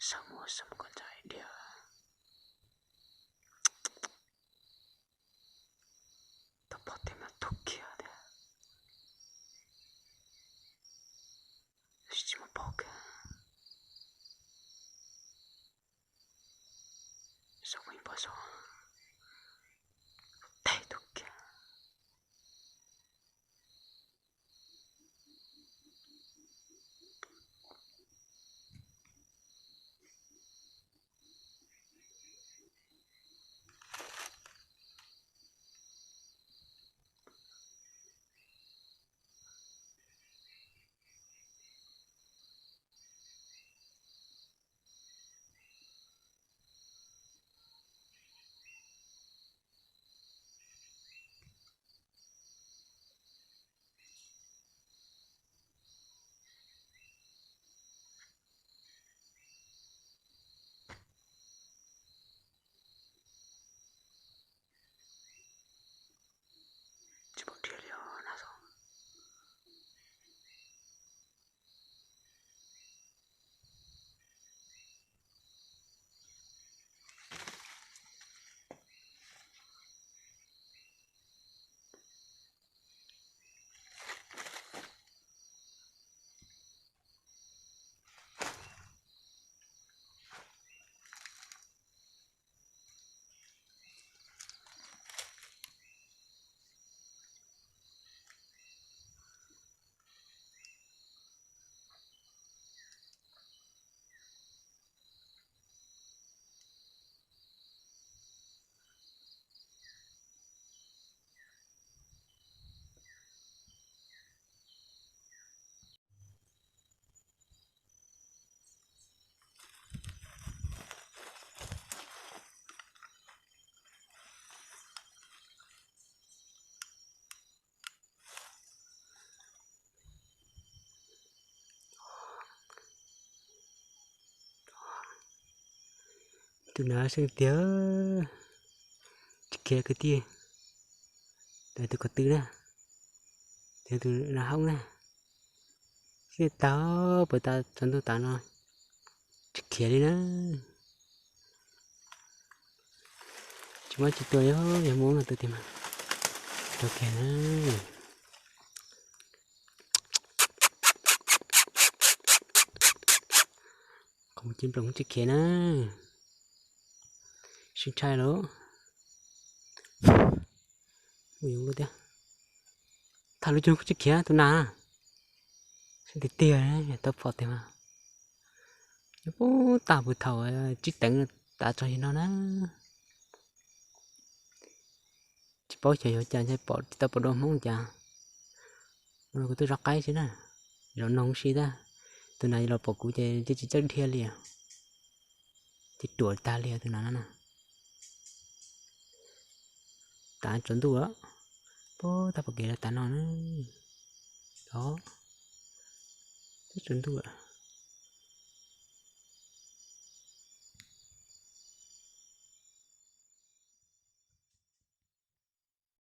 Sama con trai dia tepat mà thuộc kia đấy chỉ mà bỏ cái sao mình bỏ sao tay thuộc kia chỉ bỏ tiền liệu nào rồi tụi nó sẽ tiếc kia cái tia để tụi có tư nè để tụi nó không nè cái tao bởi tao chân tụi tao nó kia đi nè chúng chỉ tôi đó để muốn là tôi tìm mà tôi kia nè không chim lồng chỉ kia nè xin trai đó mình luôn đấy thằng lúc chúng chỉ kia tôi nà xin thì tiền đấy tôi phọt thì mà bố tao bự thầu chỉ tỉnh ta cho nó nè chỉ bỏ chơi chơi chơi bỏ tao bỏ đồ mông chả rồi tôi rắc cái chứ nè rồi nông xí ta tôi này là bỏ cú chơi chỉ chơi thiên liền chỉ đuổi ta liền tôi nói nè ta chuẩn đủ á bố ta bỏ kia là ta nói đó chuẩn đủ á